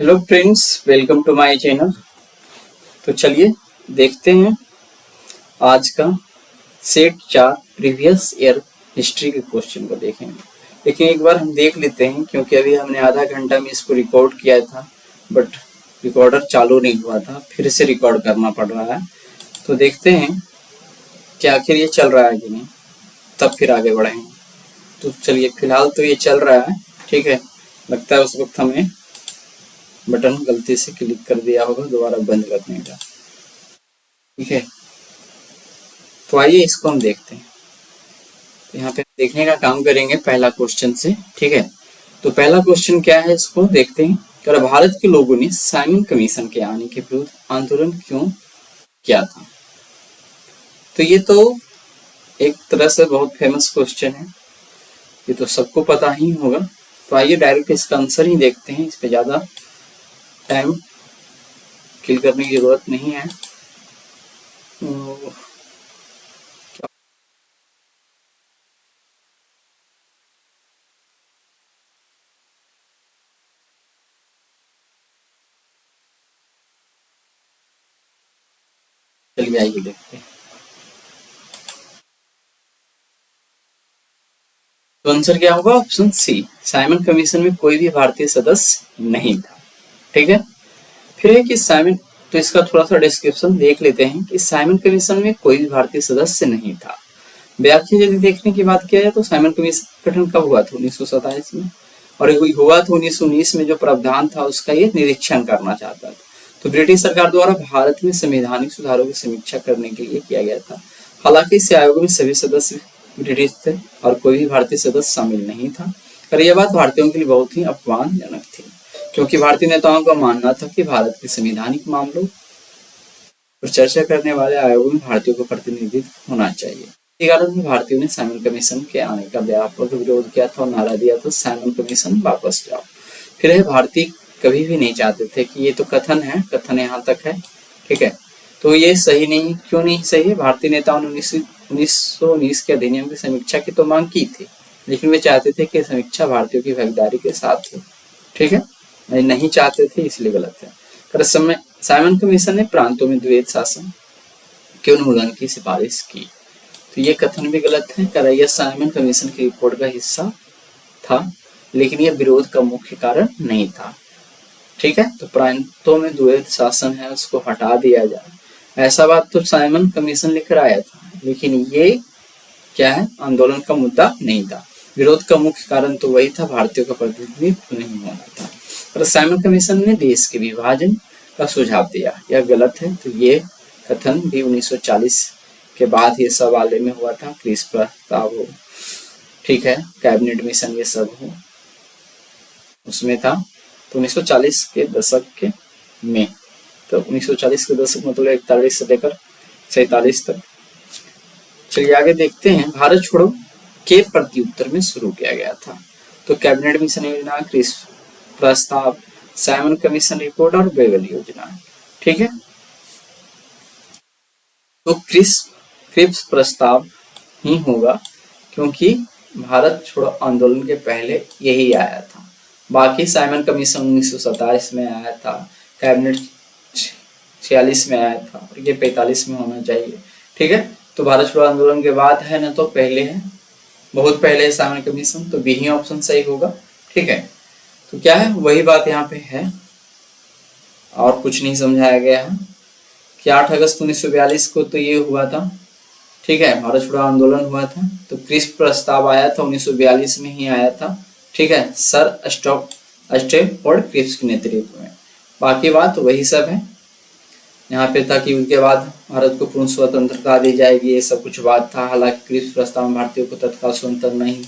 Hello friends, welcome to my channel. तो चलिए देखते हैं आज का सेट 4 प्रीवियस ईयर हिस्ट्री के क्वेश्चन को देखेंगे। लेकिन एक बार हम देख लेते हैं क्योंकि अभी हमने आधा घंटा में इसको रिकॉर्ड किया था, बट रिकॉर्डर चालू नहीं हुआ था, फिर से रिकॉर्ड करना पड़ रहा है। तो देखते हैं कि आखिर ये चल रहा है कि नहीं, तब फिर आगे बढ़ेंगे। तो चलिए, फिलहाल तो ये चल रहा है, ठीक है। लगता है उस वक्त हमें बटन गलती से क्लिक कर दिया होगा दोबारा बंद करने का, ठीक है। तो आइए इसको हम देखते हैं। तो यहाँ पे देखने का काम करेंगे पहला क्वेश्चन से, ठीक है। तो पहला क्वेश्चन क्या है, इसको देखते हैं। कि भारत के लोगों ने साइमन कमीशन के आने के विरुद्ध आंदोलन क्यों किया था। तो ये तो एक तरह से बहुत फेमस क्वेश्चन है, ये तो सबको पता ही होगा। तो आइए डायरेक्ट इसका आंसर ही देखते हैं, इस पे ज्यादा टाइम किल करने की जरूरत नहीं है। चलिए आइए देखते हैं। तो आंसर क्या होगा, ऑप्शन सी, साइमन कमीशन में कोई भी भारतीय सदस्य नहीं था, ठीक है। फिर है कि साइमन, तो इसका थोड़ा सा डिस्क्रिप्शन देख लेते हैं कि साइमन कमीशन में कोई भी भारतीय सदस्य नहीं था। व्याख्या यदि देखने की बात किया जाए तो साइमन कमीशन गठन कब हुआ था, 1927 में। और हुआ था 1919 में। जो प्रावधान था उसका ये निरीक्षण करना चाहता था। तो ब्रिटिश सरकार द्वारा भारत में संवैधानिक सुधारों की समीक्षा करने के लिए किया गया था। हालांकि इस आयोग में सभी सदस्य ब्रिटिश थे और कोई भी भारतीय सदस्य शामिल नहीं था। और यह बात भारतीयों के लिए बहुत ही अपमानजनक थी, क्योंकि भारतीय नेताओं का मानना था कि भारत के संवैधानिक मामलों पर चर्चा करने वाले आयोगों में भारतीयों का प्रतिनिधित्व होना चाहिए। इसी कारण से भारतीयों ने साइमन कमीशन के आने का व्यापक विरोध किया था और नारा दिया था, साइमन कमीशन वापस जाओ। फिर है, भारतीय कभी भी नहीं चाहते थे कि ये तो कथन है, कथन यहाँ तक है, ठीक है। तो ये सही नहीं, क्यों नहीं सही है। भारतीय नेताओं ने 1919 के अधिनियम की समीक्षा की तो मांग की थी, लेकिन वे चाहते थे कि समीक्षा भारतीयों की भागीदारी के साथ हो, ठीक है। नहीं चाहते थे, इसलिए गलत है। पर इस समय साइमन कमीशन ने प्रांतों में द्वैध शासन के उन्मूलन की सिफारिश की। तो ये कथन भी गलत है। करैया साइमन कमीशन की रिपोर्ट का हिस्सा था, लेकिन यह विरोध का मुख्य कारण नहीं था, ठीक है। तो प्रांतों में द्वैध शासन है, उसको हटा दिया जाए, ऐसा बात तो साइमन कमीशन लेकर आया था, लेकिन ये क्या है, आंदोलन का मुद्दा नहीं था। विरोध का मुख्य कारण तो वही था, भारतीयों का प्रतिनिधित्व नहीं होना था। और साइमन कमीशन ने देश के विभाजन का सुझाव दिया, यह गलत है। तो ये कथन भी 1940 के बाद ये सब वाले में हुआ था, क्रिस प्रस्ताव हो, ठीक है, कैबिनेट मिशन ये सब हो, उसमें था। तो 1940 के दशक के में, तो 1940 के दशक मतलब 41 से लेकर 47 तक। चलिए आगे देखते हैं। भारत छोड़ो के प्रत्युत्तर में शुरू किया गया था। तो कैबिनेट मिशन योजना, क्रिस प्रस्ताव, साइमन कमीशन रिपोर्ट और बेगल योजना, ठीक है। तो क्रिप्स प्रस्ताव ही होगा, क्योंकि भारत छोड़ो आंदोलन के पहले यही आया था। बाकी साइमन कमीशन 1927 में आया था, कैबिनेट 46 में आया था, और ये 45 में होना चाहिए, ठीक है। तो भारत छोड़ो आंदोलन के बाद है ना, तो पहले है, बहुत पहले है साइमन कमीशन। तो बी ही ऑप्शन सही होगा, ठीक है। तो क्या है, वही बात यहाँ पे है और कुछ नहीं समझाया गया है कि 8 अगस्त 1942 को तो ये हुआ था, ठीक है, भारत छोड़ो आंदोलन हुआ था। तो क्रिस्प प्रस्ताव आया था 1942 में ही आया था, ठीक है, सर स्टैमफोर्ड क्रिप्स के नेतृत्व में। बाकी बात वही सब है यहाँ पे था कि उसके बाद भारत को पूर्ण स्वतंत्रता दी जाएगी, ये सब कुछ बात था। हालांकि क्रिप्स प्रस्ताव में भारतीयों को तत्काल स्वतंत्रता नहीं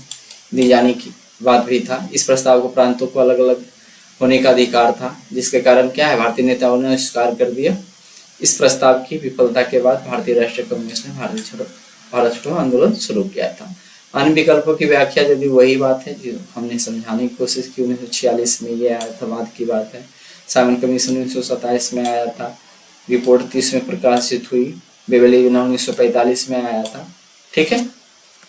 दी जाने की बात भी था। इस प्रस्ताव को प्रांतों को अलग अलग होने का अधिकार था, जिसके कारण क्या है, भारतीय नेताओं ने स्वीकार कर दिया। इस प्रस्ताव की विफलता के बाद भारतीय राष्ट्रीय कांग्रेस ने भारत छोड़ो आंदोलन शुरू किया था। अन्य विकल्पों की व्याख्या यदि वही बात है जो हमने समझाने की कोशिश की, 1946 में ये आया था, बाद की बात है। साइमन कमीशन 1927 में आया था, रिपोर्ट 30 में प्रकाशित हुई, बेबल योजना 1945 में आया था, ठीक है।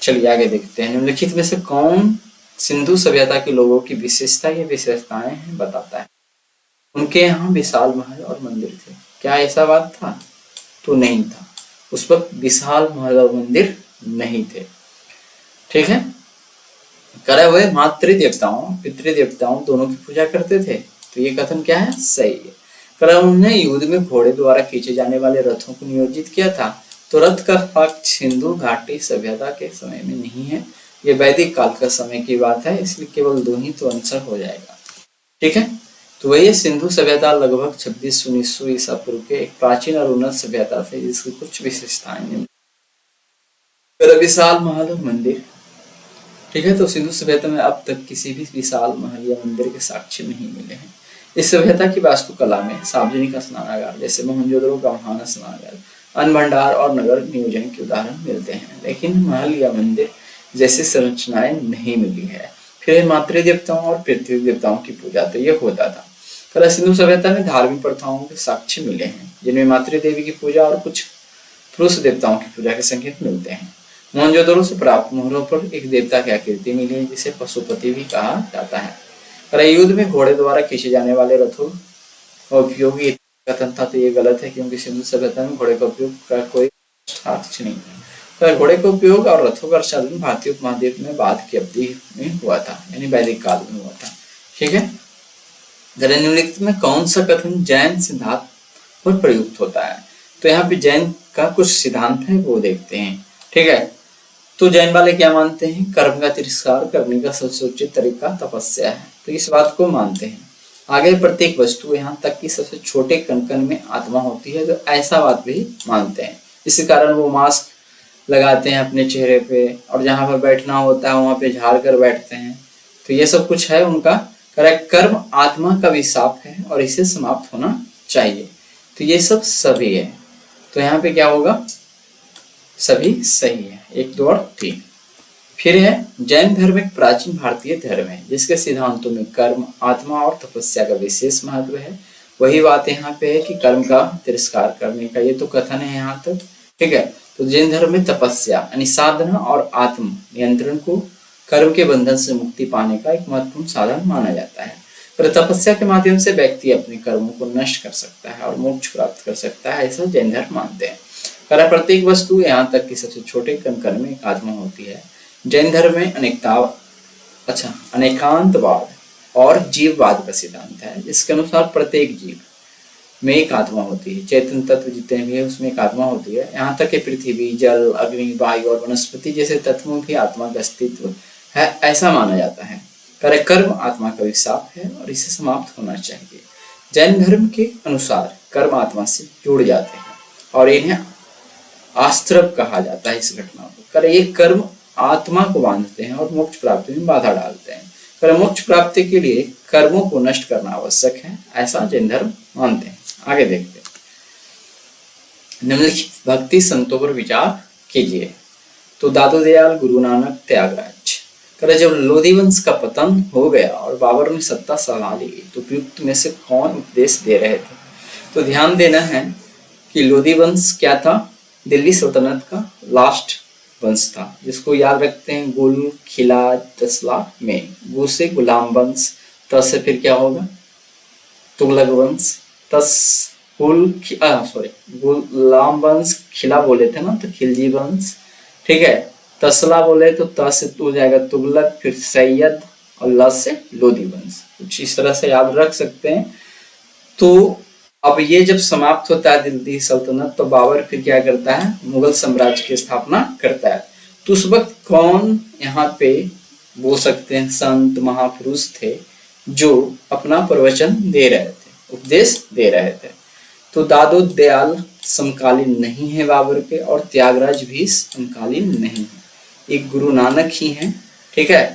चलिए आगे देखते हैं। निम्नलिखित में से कौन सिंधु सभ्यता के लोगों की विशेषता या विशेषताएं हैं बताता है। उनके यहाँ विशाल महल और मंदिर थे। क्या ऐसा बात था? तो नहीं था। उस वक्त विशाल महल और मंदिर नहीं थे। ठीक है। करे हुए मातृ देवताओं पितृ देवताओं दोनों की पूजा करते थे। तो ये कथन क्या है? सही है। करे उन्होंने युद्ध में घोड़े द्वारा खींचे जाने वाले रथों को नियोजित किया था। तो रथ का पक्ष सिंधु घाटी सभ्यता के समय में नहीं है, ये वैदिक काल का समय की बात है, इसलिए केवल दो ही तो आंसर हो जाएगा। ठीक है। तो वही सिंधु सभ्यता लगभग 2600-1900 ईसा पूर्व के एक प्राचीन और उन्नत सभ्यता थे जिसकी कुछ विशेषताएं। विशाल महल और मंदिर। ठीक है। तो सिंधु सभ्यता में अब तक किसी भी विशाल महल या मंदिर के साक्ष्य नहीं मिले हैं। इस सभ्यता की वास्तुकला में सार्वजनिक स्नानागार जैसे मोहनजोदड़ो का महान स्नानागार, अन्न भंडार और नगर नियोजन के उदाहरण मिलते हैं, लेकिन महल या मंदिर जैसी संरचनाएं नहीं मिली है। फिर मातृ देवताओं और पृथ्वी देवताओं की पूजा तो ये होता था। कला सिंधु सभ्यता में धार्मिक प्रथाओं के साक्ष्य मिले हैं जिनमें मातृ देवी की पूजा और कुछ पुरुष देवताओं की पूजा के संकेत मिलते हैं। मोहनजोदड़ो से प्राप्त मोहरों पर एक देवता की आकृति मिली है जिसे पशुपति भी कहा जाता है। युद्ध में घोड़े द्वारा खींचे जाने वाले रथों का उपयोग कथन था तो ये गलत है, क्योंकि सिंधु सभ्यता में घोड़े का उपयोग का कोई साक्ष्य नहीं है। तो घोड़े का उपयोग और रथों का चलन भारतीय उपमहाद्वीप में बाद की अवधि में हुआ था, यानी वैदिक काल में हुआ था। ठीक है। निम्नलिखित में कौन सा कथन जैन सिद्धांत पर प्रयुक्त होता है? तो यहाँ पे जैन का कुछ सिद्धांत है वो देखते हैं। ठीक है। तो जैन वाले क्या मानते हैं? कर्म का तिरस्कार करने का सबसे उचित तरीका तपस्या है, तो इस बात को मानते हैं। आगे प्रत्येक वस्तु यहाँ तक कि सबसे छोटे कण में आत्मा होती है, तो ऐसा बात भी मानते हैं। इसी कारण वो मास्क लगाते हैं अपने चेहरे पे और जहाँ पर बैठना होता है वहां पे झाड़ कर बैठते हैं। तो ये सब कुछ है उनका। करेक्ट। कर्म आत्मा का विशाप है और इसे समाप्त होना चाहिए। तो ये सब सभी है। तो यहाँ पे क्या होगा? सभी सही है। 1, 2 और 3। फिर है जैन धर्म एक प्राचीन भारतीय धर्म है जिसके सिद्धांतों में कर्म, आत्मा और तपस्या का विशेष महत्व है। वही बात यहाँ पे है कि कर्म का तिरस्कार करने का, ये तो कथन है यहाँ तक। ठीक है। तो जैन धर्म में तपस्या यानी साधना और आत्म नियंत्रण को कर्म के बंधन से मुक्ति पाने का एक महत्वपूर्ण साधन माना जाता है। पर तपस्या के माध्यम से व्यक्ति अपने कर्मों को नष्ट कर सकता है और मोक्ष प्राप्त कर सकता है, ऐसा जैन धर्म मानते हैं। प्रत्येक वस्तु यहाँ तक कि सबसे छोटे कण में एक आत्मा होती है। जैन धर्म में अनेकांतवाद और जीववाद का सिद्धांत है जिसके अनुसार प्रत्येक जीव में एक आत्मा होती है। चैतन्य तत्व जितने भी है उसमें एक आत्मा होती है। यहाँ तक कि पृथ्वी, जल, अग्नि, वायु और वनस्पति जैसे तत्वों भी आत्मा का अस्तित्व है, ऐसा माना जाता है। कर्म आत्मा का विशाप है और इसे समाप्त होना चाहिए। जैन धर्म के अनुसार कर्म आत्मा से जुड़ जाते हैं और इन्हें आस्त्रव कहा जाता है। इस घटना को ये कर्म आत्मा को बांधते हैं और मोक्ष प्राप्ति में बाधा डालते हैं। मोक्ष प्राप्ति के लिए कर्मों को नष्ट करना आवश्यक है, ऐसा जैन धर्म मानते हैं। आगे देखते हैं। निम्नलिखित भक्ति संतों पर विचार कीजिए। तो दादू दयाल, गुरु नानक, त्यागराज। जब लोधी वंश का पतन हो गया और बाबर ने सत्ता संभाली तो उपयुक्त में से कौन उपदेश दे रहे थे? तो ध्यान देना है कि लोधी वंश क्या था? दिल्ली सल्तनत का लास्ट वंश था, जिसको याद रखते हैं गुल, खिला, तसला में। गु से गुलाम वंश, तस से फिर क्या होगा? तुगलक वंश, गुलाम वंश, खिला बोले थे ना तो खिलजी वंश। ठीक है। तसला बोले तो त से हो जाएगा तुगलक, फिर सैयद और ल से लोधी वंश। कुछ इस तरह से याद रख सकते हैं। तो अब ये जब समाप्त होता है दिल्ली सल्तनत तो बाबर फिर क्या करता है? मुगल साम्राज्य की स्थापना करता है। तो उस वक्त कौन यहाँ पे बोल सकते हैं संत महापुरुष थे जो अपना प्रवचन दे रहे थे, उपदेश दे रहे थे? तो दादू दयाल समकालीन नहीं है बाबर के और त्यागराज भी समकालीन नहीं है, एक गुरु नानक ही हैं। ठीक है।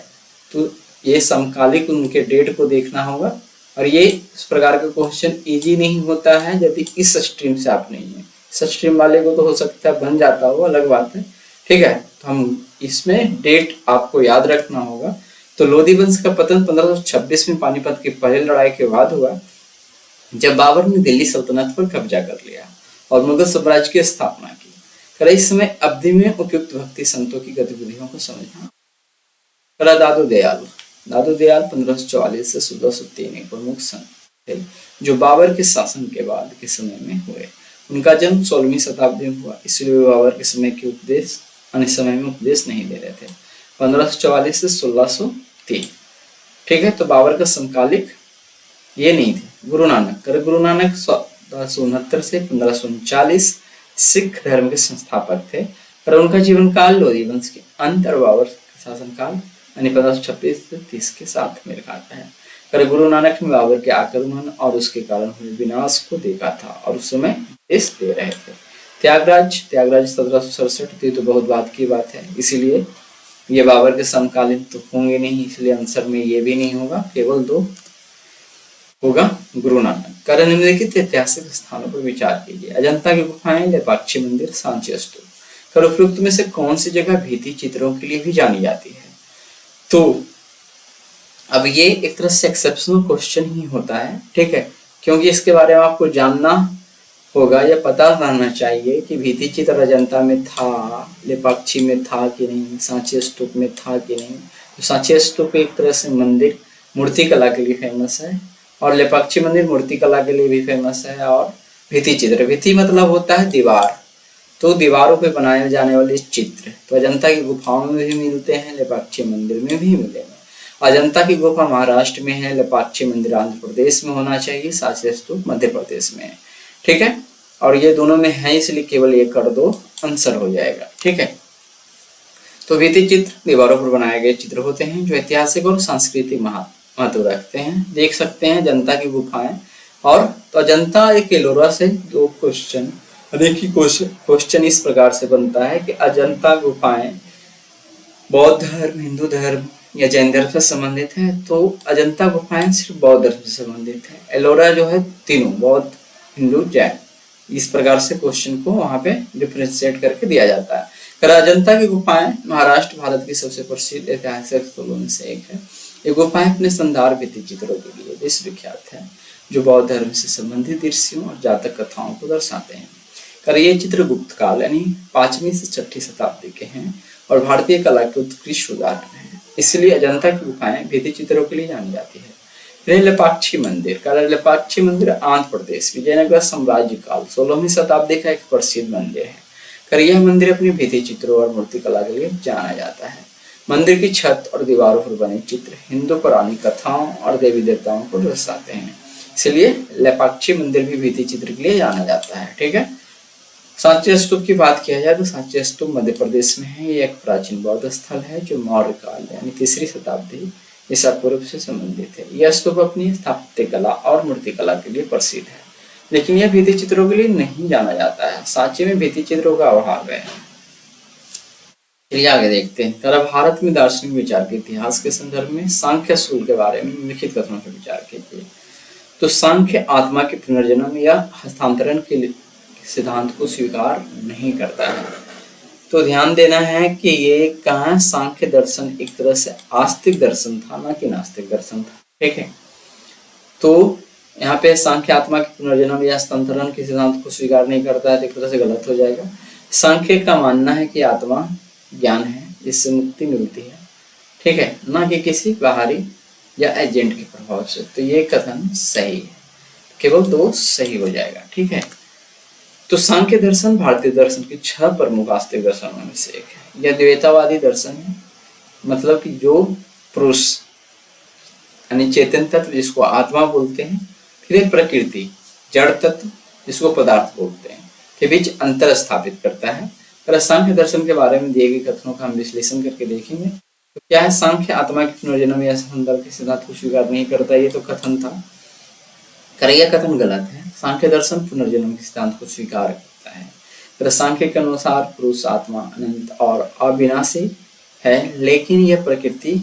तो ये समकालिक उनके डेट को देखना होगा और ये इस प्रकार का क्वेश्चन इजी नहीं होता है यदि इस स्ट्रीम से आप नहीं है। इस स्ट्रीम वाले को तो हो सकता है बन जाता हो, अलग बात है। ठीक है। तो हम इसमें डेट आपको याद रखना होगा। तो लोधी वंश का पतन 1526 में पानीपत की पहली लड़ाई के बाद हुआ, जब बाबर ने दिल्ली सल्तनत पर कब्जा कर लिया और मुगल साम्राज्य की स्थापना की। इस समय अवधि में उपयुक्त भक्ति संतों की गतिविधियों को समझना। दादू दयाल 1544 से 1603 एक प्रमुख संत। थे जो बाबर के शासन के बाद के समय में हुए। उनका जन्म 16वीं शताब्दी में हुआ, इसलिए वे बाबर के समय के उपदेश अन्य समय में उपदेश नहीं दे रहे थे। 1544 से 1603, ठीक है। तो बाबर का समकालिक ये नहीं थे। गुरु नानक 1469 से 1539 सिख धर्म के संस्थापक थे, पर उनका जीवन काल लोधी वंश के अंत और बाबर का शासनकाल यानी 1526 से 30 के साथ मेल खाता है। पर गुरु नानक ने बाबर के आक्रमण और उसके कारण हुए विनाश को देखा था और उस समय देश दे रहे थे। त्यागराज 1767 तो बहुत बात की बात है, इसीलिए ये बाबर के समकालीन तो होंगे नहीं, इसलिए आंसर में ये भी नहीं होगा, केवल 2 होगा गुरु नानक। कारण निम्नलिखित ऐतिहासिक स्थानों पर विचार कीजिए। अजंता की गुफाएं, लेपाक्षी मंदिर, सांची स्तूप। कर उपयुक्त में से कौन सी जगह भित्ति चित्रों के लिए भी जानी जाती है? तो अब ये एक तरह से एक्सेप्शनल क्वेश्चन ही होता है, ठीक है, क्योंकि इसके बारे में आपको जानना होगा या पता रहना चाहिए कि भित्ति चित्र अजंता में था, लेपाक्षी में था कि नहीं, सांची स्तूप में था कि नहीं। तो सांची स्तूप एक तरह से मंदिर मूर्ति कला के लिए फेमस है और लेपाक्षी मंदिर मूर्ति कला के लिए भी फेमस है। और भित्ति चित्र, भित्ति मतलब होता है दीवार, तो दीवारों पे बनाए जाने वाले चित्र तो अजंता की गुफाओं में भी मिलते हैं, लेपाक्षी मंदिर में भी मिलेंगे। अजंता की गुफा महाराष्ट्र में है, लेपाक्षी मंदिर आंध्र प्रदेश में होना चाहिए, सांची स्तूप मध्य प्रदेश में है, ठीक है। और ये दोनों में है, इसलिए केवल ये कर दो, आंसर हो जाएगा, ठीक है। तो भित्ति चित्र दीवारों पर बनाए गए चित्र होते हैं जो ऐतिहासिक और सांस्कृतिक महत्व रखते हैं। देख सकते हैं अजंता की गुफाएं। और तो अजंता एक एलोरा से 2 क्वेश्चन, देखिए क्वेश्चन इस प्रकार से बनता है कि अजंता गुफाएं बौद्ध धर्म, हिंदू धर्म या जैन धर्म से संबंधित है। तो अजंता गुफाएं सिर्फ बौद्ध धर्म से संबंधित है। एलोरा जो है तीनों बौद्ध, हिंदू, जैन। इस प्रकार से क्वेश्चन को वहां पे डिफरेंशिएट करके दिया जाता है। कर अजंता की गुफाएं महाराष्ट्र भारत की सबसे प्रसिद्ध ऐतिहासिक स्थलों में से एक है। ये गुफाएं अपने शानदार भित्ति चित्रों के लिए विश्वविख्यात है जो बौद्ध धर्म से संबंधित दृश्यों और जातक कथाओं को दर्शाते हैं। कर ये चित्र गुप्त काल यानी 5वीं से 6ठी शताब्दी के हैं और भारतीय कला के उत्कृष्ट उदाहरण हैं, इसलिए अजंता की गुफाएं भित्ति चित्रों के लिए जानी जाती है। लेपाक्षी मंदिर, लेपाक्षी मंदिर आंध्र प्रदेश विजयनगर साम्राज्य काल 16वीं शताब्दी का एक प्रसिद्ध मंदिर है। कर यह मंदिर अपनी भित्ति चित्रों और मूर्ति कला के लिए जाना जाता है। मंदिर की छत और दीवारों पर बने चित्र हिंदू पौराणिक कथाओं और देवी देवताओं को दर्शाते हैं, इसलिए लेपाक्षी मंदिर भी भित्ति चित्र के लिए जाना जाता है, ठीक है। सांची स्तूप की बात किया जाए तो सांची स्तूप मध्य प्रदेश में है। ये एक प्राचीन बौद्ध स्थल है जो मौर्य काल यानी 3री शताब्दी ईसा पूर्व से संबंधित है। यह स्तूप अपनी स्थापत्य कला और मूर्ति कला के लिए प्रसिद्ध है, लेकिन यह भित्ति चित्रों के लिए नहीं जाना जाता है। सांची में भित्ति चित्रों का अभाव है। चलिए आगे देखते हैं। तरह भारत में दार्शनिक विचार के इतिहास के संदर्भ में सांख्य सूल के बारे में निम्नलिखित कथनों पर विचार कीजिए। तो सांख्य आत्मा के पुनर्जन्म या हस्तांतरण के सिद्धांत को स्वीकार नहीं करता है। तो ध्यान देना है कि ये कहाँ सांख्य दर्शन एक तरह से आस्तिक दर्शन था, ना कि नास्तिक दर्शन था, ठीक है। तो यहाँ पे सांख्य आत्मा के पुनर्जन्म या हस्तांतरण के सिद्धांत को स्वीकार नहीं करता है, तो एक तरह से गलत हो जाएगा। सांख्य का मानना है कि आत्मा ज्ञान है जिससे मुक्ति मिलती है, ठीक है, ना कि किसी बाहरी या एजेंट के प्रभाव से। तो ये कथन सही है, केवल 2 सही हो जाएगा, ठीक है। तो सांख्य दर्शन भारतीय दर्शन के 6 प्रमुख आस्तिक दर्शनों में से एक है। यह द्वैतवादी दर्शन है, मतलब कि जो पुरुष यानी चेतन तत्व जिसको आत्मा बोलते हैं, फिर प्रकृति जड़ तत्व जिसको पदार्थ बोलते हैं, के बीच अंतर स्थापित करता है। अगर सांख्य दर्शन के बारे में दिए गए कथनों का हम विश्लेषण करके देखेंगे तो क्या है, सांख्य आत्मा के पुनर्जन्म या संदर्भ के सिद्धांत को स्वीकार नहीं करता, ये तो कथन था। यह कथन गलत है। सांख्य दर्शन पुनर्जन्म के सिद्धांत को स्वीकार करता है। सांख्य के अनुसार पुरुष आत्मा अनंत और अविनाशी है, लेकिन यह प्रकृति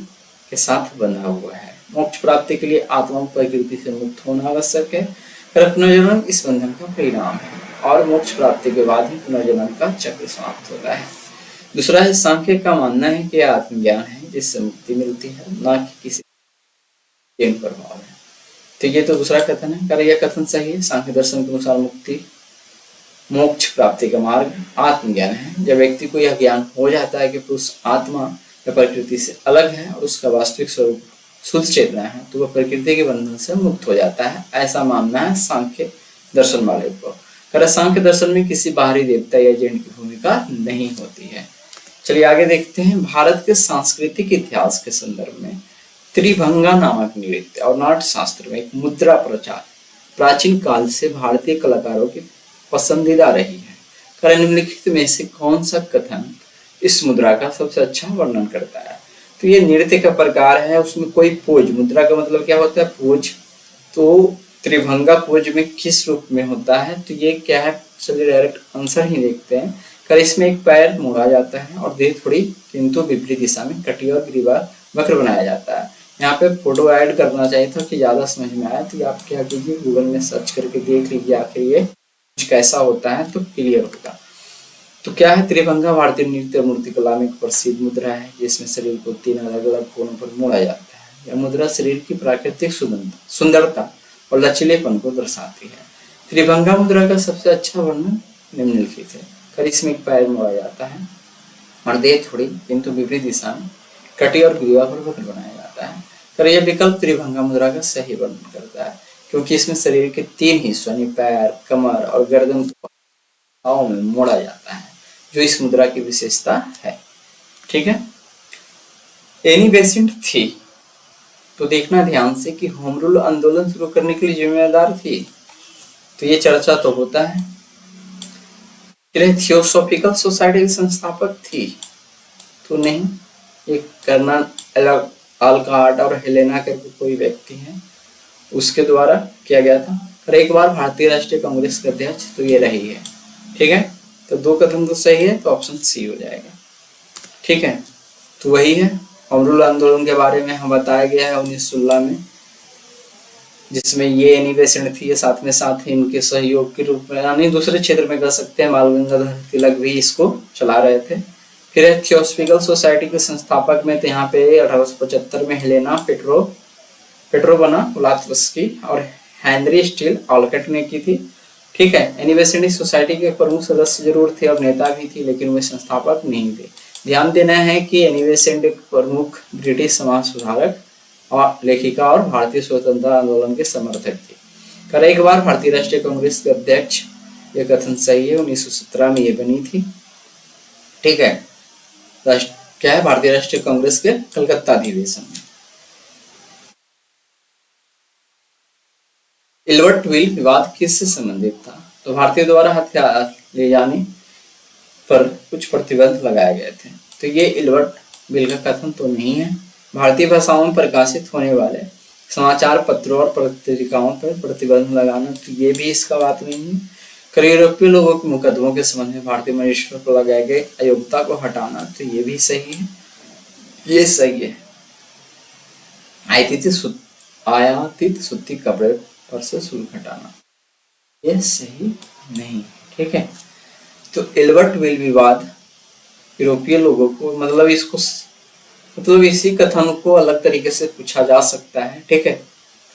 के साथ बंधा हुआ है। मोक्ष प्राप्ति के लिए आत्मा को प्रकृति से मुक्त होना आवश्यक है। पुनर्जन्म इस बंधन का परिणाम है और मोक्ष प्राप्ति के बाद ही पुनर्जन्म का चक्र समाप्त होता है। दूसरा है, सांख्य का मानना है कि आत्मज्ञान है जिससे मुक्ति मिलती है, ना कि किसी प्रभाव है। तो ये तो दूसरा कथन है। यह कथन सही है। सांख्य दर्शन के अनुसार मुक्ति मोक्ष प्राप्ति का मार्ग आत्मज्ञान है। जब व्यक्ति को यह ज्ञान हो जाता है कि पुरुष आत्मा या प्रकृति से अलग है और उसका वास्तविक स्वरूप शुद्ध चेतना है तो वह प्रकृति के बंधन से मुक्त हो जाता है, ऐसा मानना है सांख्य दर्शन वाले को। सांख्य दर्शन में किसी बाहरी देवता या एजेंट की भूमिका नहीं होती है। चलिए आगे देखते हैं। भारत के सांस्कृतिक इतिहास के संदर्भ में त्रिभंगा नामक नृत्य और नाट्य शास्त्र में एक मुद्रा प्रचार प्राचीन काल से भारतीय कलाकारों की पसंदीदा रही है। निम्नलिखित में से कौन सा कथन इस मुद्रा का सबसे अच्छा वर्णन करता है? तो ये नृत्य का प्रकार है, उसमें कोई पोज, मुद्रा का मतलब क्या होता है? पोज। तो त्रिभंगा पोज में किस रूप में होता है? तो ये क्या है? चलिए डायरेक्ट आंसर ही देखते हैं। इसमें एक पैर मोड़ा जाता है और देह थोड़ी किंतु विपरीत दिशा में कटी और ग्रीवा वक्र बनाया जाता है। यहाँ पे फोटो ऐड करना चाहिए था कि ज्यादा समझ में आया, तो आप क्या कीजिए गूगल में सर्च करके देख लीजिए आखिर ये कुछ कैसा होता है तो क्लियर होगा। तो क्या है? त्रिभंगा भारतीय नृत्य और मूर्तिकला में एक प्रसिद्ध मुद्रा है जिसमें शरीर को 3 अलग अलग कोणों पर मोड़ा जाता है। यह मुद्रा शरीर की प्राकृतिक सुंदरता और लचीलेपन को दर्शाती है। त्रिभंगा मुद्रा का सबसे अच्छा वर्णन निम्नलिखित है। इसमें एक पैर मोड़ा जाता है और देह थोड़ी किंतु विपरीत दिशा में कटी और ग्रीवा पर वक्र बनाया जाता है। यह विकल्प त्रिभंगा मुद्रा का सही वर्णन करता है क्योंकि इसमें शरीर के 3 हिस्सों यानी पैर, कमर और गर्दन को में मोड़ा जाता है, जो इस मुद्रा की विशेषता है। ठीक है। एनी बेसेंट थी, तो देखना ध्यान से कि होम रूल आंदोलन शुरू करने के लिए जिम्मेदार थी, तो ये चर्चा तो होता है। थियोसॉफिकल सोसाइटी की संस्थापक थी, तो नहीं, ये कर्नल अल्कार्ट और हेलेना करके कोई व्यक्ति है, उसके द्वारा किया गया था। और एक बार भारतीय राष्ट्रीय कांग्रेस के अध्यक्ष तो ये रही है। ठीक है, तो 2 कथन तो सही है, तो ऑप्शन सी हो जाएगा। ठीक है, तो वही है। होम रूल आंदोलन के बारे में हम बताया गया है 1916 में, जिसमें ये एनी बेसेंट थी, ये साथ ही इनके सहयोग के रूप में यानी दूसरे क्षेत्र में कह सकते हैं बाल गंगाधर तिलक भी इसको चला रहे थे। फिर थियोसॉफिकल सोसाइटी के संस्थापक में तो यहाँ पे 1875 में हेलेना पेट्रोवना ब्लात्सकी और हेनरी स्टील ऑलकट ने की थी। ठीक है, एनी बेसेंट इस सोसाइटी के प्रमुख सदस्य जरूर थे और नेता भी थी, लेकिन वे संस्थापक नहीं थे। ध्यान देना है कि एनी बेसेंट एक प्रमुख ब्रिटिश समाज सुधारक और लेखिका और भारतीय स्वतंत्रता आंदोलन के समर्थक थी। एक बार भारतीय राष्ट्रीय कांग्रेस के अध्यक्ष, ये कथन सही है, 1917 में ये बनी थी। ठीक है, क्या है? भारतीय राष्ट्रीय कांग्रेस के कलकत्ता अधिवेशन में। इल्बर्ट बिल विवाद किससे संबंधित था? तो भारतीय द्वारा हथियार ले जाने पर कुछ प्रतिबंध लगाए गए थे, तो ये इल्बर्ट बिल का कथन तो नहीं है। भारतीय भाषाओं में प्रकाशित होने वाले समाचार पत्रों और पत्रिकाओं पर प्रतिबंध लगाना, तो ये भी इसका बात नहीं है। यूरोपीय लोगों के मुकदमों के संबंध में भारतीय मजिस्ट्रेट पर लगाए गए अयोग्यता को हटाना, तो ये भी सही है, ये सही है। आयातित सूती कपड़े पर से शुल्क हटाना, ये सही नहीं। ठीक है, तो इल्बर्ट बिल विवाद यूरोपीय लोगों को मतलब इसी कथन को अलग तरीके से पूछा जा सकता है। ठीक है,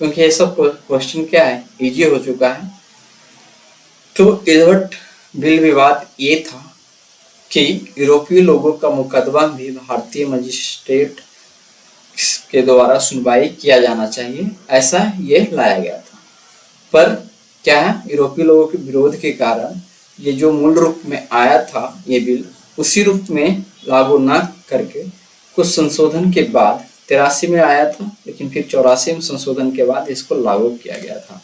क्योंकि ये सब क्वेश्चन क्या है, इजी हो चुका है। तो इल्बर्ट बिल विवाद ये था कि यूरोपीय लोगों का मुकदमा भी भारतीय मजिस्ट्रेट के द्वारा सुनवाई किया जाना चाहिए, ऐसा ये लाया गया था। पर क्या है, यूरोपीय लोगों के विरोध के कारण ये जो मूल रूप में आया था ये बिल, उसी रूप में लागू न करके कुछ संशोधन के बाद 83 में आया था, लेकिन फिर 84 में संशोधन के बाद इसको लागू किया गया था।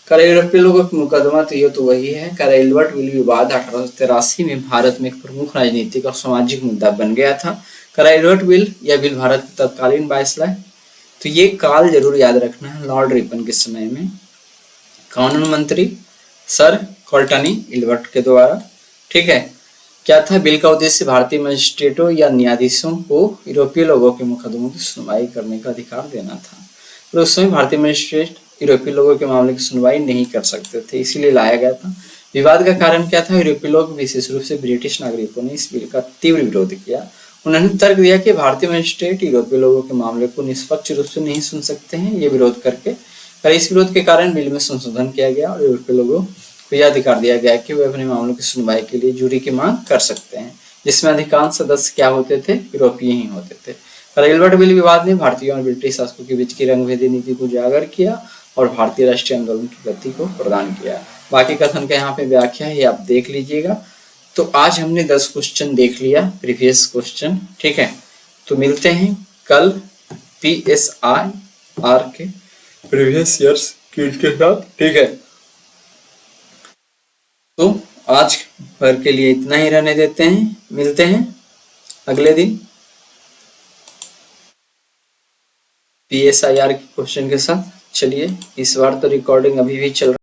यूरोपीय लोगों की मुकदमा तो ये तो वही है। इल्बर्ट बिल विवाद 1883 में भारत में एक प्रमुख राजनीतिक और सामाजिक मुद्दा बन गया था। इल्बर्ट बिल यह बिल भारत की तत्कालीन वायसराय, तो ये काल जरूर याद रखना है, लॉर्ड रिपन के समय में कानून मंत्री सर कोल्टनी इल्बर्ट के द्वारा। ठीक है, क्या था? बिल का उद्देश्य भारतीय मजिस्ट्रेटों या न्यायाधीशों को यूरोपीय लोगों के मुकदमों की सुनवाई करने का अधिकार देना था। और उस समय भारतीय मजिस्ट्रेट यूरोपीय लोगों के मामले की सुनवाई नहीं कर सकते थे, इसीलिए लाया गया था। विवाद का कारण क्या था? यूरोपीय लोग, विशेष रूप से ब्रिटिश नागरिकों ने इस बिल का तीव्र विरोध किया। उन्होंने तर्क दिया कि भारतीय मजिस्ट्रेट यूरोपीय लोगों के मामले को निष्पक्ष रूप से नहीं सुन सकते हैं, ये विरोध करके। इस विरोध के कारण बिल में संशोधन किया गया और यूरोपीय लोगों को यह अधिकार दिया गया कि वे अपने मामलों की सुनवाई के लिए जूरी की मांग कर सकते हैं, जिसमें अधिकांश सदस्य क्या होते थे? यूरोपीय ही होते थे। रेलवे बिल विवाद ने भारतीय और ब्रिटिश शासकों के बीच की रंगभेदी नीति को उजागर किया और भारतीय राष्ट्रीय आंदोलन की गति को प्रदान किया। बाकी कथन का यहाँ पे व्याख्या है, ये आप देख लीजिएगा। तो आज हमने 10 क्वेश्चन देख लिया, प्रीवियस क्वेश्चन, ठीक है। तो मिलते हैं कल PSIR के प्रीवियस ईयर्स क्विज के साथ, ठीक है। तो आज भर के लिए इतना ही रहने देते हैं, मिलते हैं अगले दिन PSIR के क्वेश्चन के साथ। चलिए, इस बार तो रिकॉर्डिंग अभी भी चल रहा है।